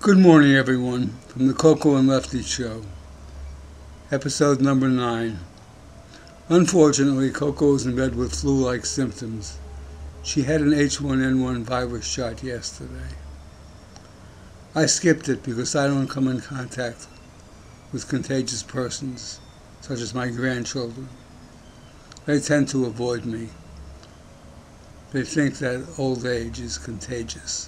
Good morning, everyone, from the Coco and Lefty show, episode number 9. Unfortunately, Coco is in bed with flu-like symptoms. She had an H1N1 virus shot yesterday. I skipped it because I don't come in contact with contagious persons, such as my grandchildren. They tend to avoid me. They think that old age is contagious.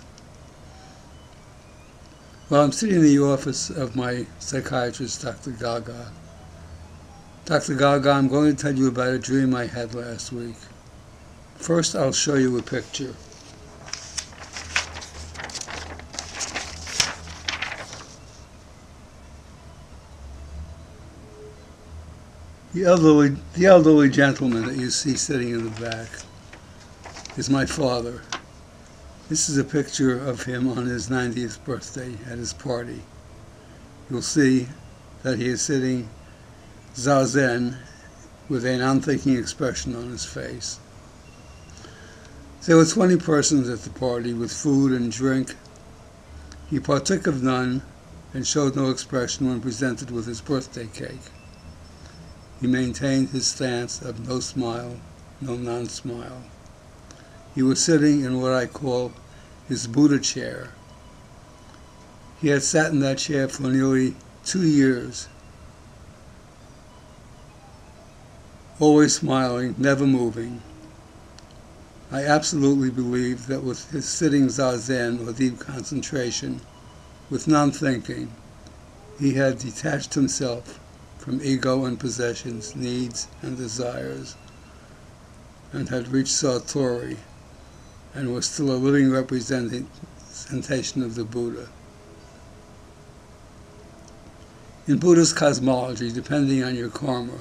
Well, I'm sitting in the office of my psychiatrist, Dr. Gaga. Dr. Gaga, I'm going to tell you about a dream I had last week. First, I'll show you a picture. The elderly gentleman that you see sitting in the back is my father. This is a picture of him on his 90th birthday at his party. You'll see that he is sitting zazen with an unthinking expression on his face. There were 20 persons at the party with food and drink. He partook of none and showed no expression when presented with his birthday cake. He maintained his stance of no smile, no non-smile. He was sitting in what I call his Buddha chair. He had sat in that chair for nearly 2 years, always smiling, never moving. I absolutely believe that with his sitting zazen, or deep concentration, with non-thinking, he had detached himself from ego and possessions, needs and desires, and had reached Satori, and was still a living representation of the Buddha. In Buddhist cosmology, depending on your karma,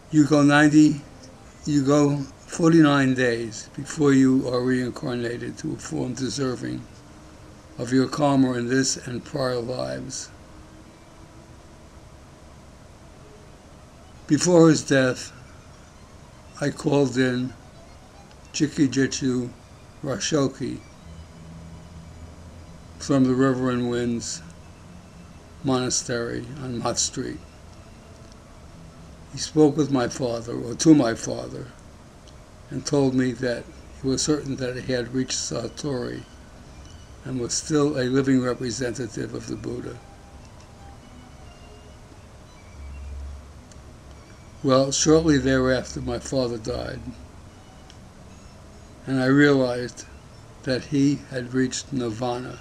you go 49 days before you are reincarnated to a form deserving of your karma in this and prior lives. Before his death, I called in Jikijitsu Rashoki from the River and Winds Monastery on Mott Street. He spoke with my father, or to my father, and told me that he was certain that he had reached Satori and was still a living representative of the Buddha. Well, shortly thereafter, my father died, and I realized that he had reached nirvana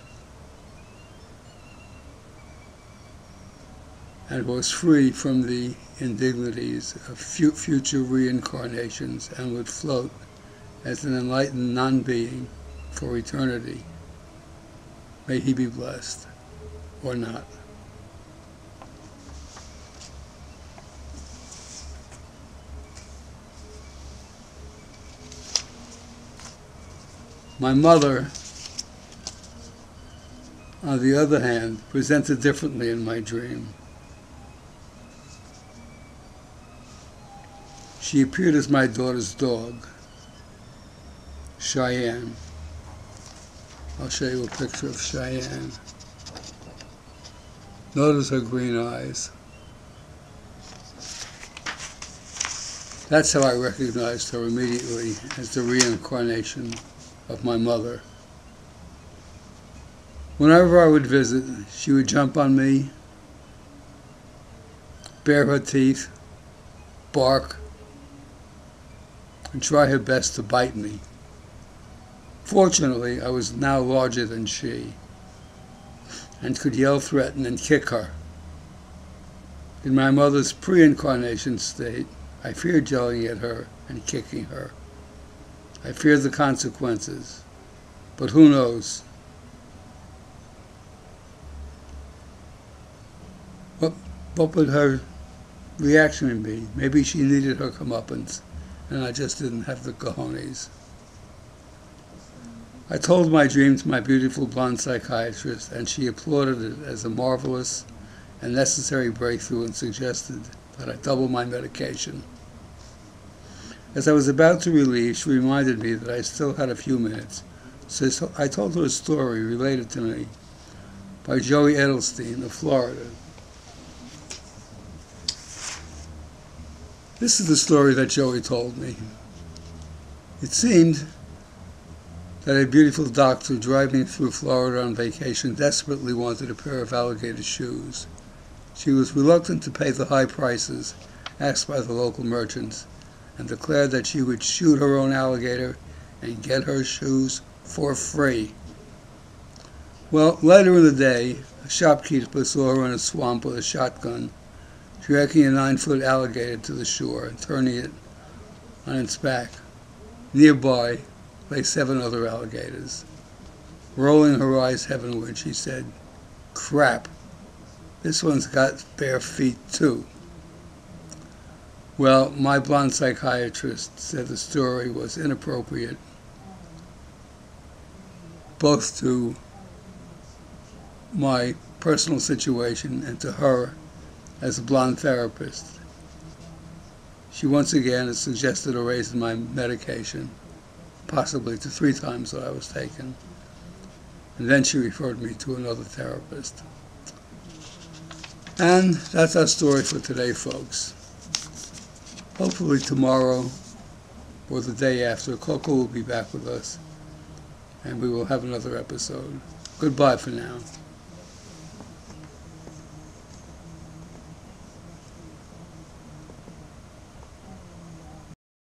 and was free from the indignities of future reincarnations and would float as an enlightened non-being for eternity. May he be blessed, or not. My mother, on the other hand, presented differently in my dream. She appeared as my daughter's dog, Cheyenne. I'll show you a picture of Cheyenne. Notice her green eyes. That's how I recognized her immediately as the reincarnation of my mother. Whenever I would visit, she would jump on me, bare her teeth, bark, and try her best to bite me. Fortunately, I was now larger than she, and could yell, threaten, and kick her. In my mother's pre-incarnation state, I feared yelling at her and kicking her. I feared the consequences, but who knows? What would her reaction be? Maybe she needed her comeuppance, and I just didn't have the cojones. I told my dream to my beautiful blonde psychiatrist, and she applauded it as a marvelous and necessary breakthrough and suggested that I double my medication. As I was about to relieve, she reminded me that I still had a few minutes, So I told her a story related to me by Joey Edelstein of Florida. This is the story that Joey told me. It seemed that a beautiful doctor driving through Florida on vacation desperately wanted a pair of alligator shoes. She was reluctant to pay the high prices asked by the local merchants and declared that she would shoot her own alligator and get her shoes for free. Well, later in the day, a shopkeeper saw her in a swamp with a shotgun, dragging a 9-foot alligator to the shore and turning it on its back. Nearby lay 7 other alligators. Rolling her eyes heavenward, she said, "Crap, this one's got bare feet too." Well, my blonde psychiatrist said the story was inappropriate, both to my personal situation and to her as a blonde therapist. She once again has suggested a raise in my medication, possibly to 3 times what I was taking. And then she referred me to another therapist. And that's our story for today, folks. Hopefully tomorrow or the day after, Coco will be back with us, and we will have another episode. Goodbye for now.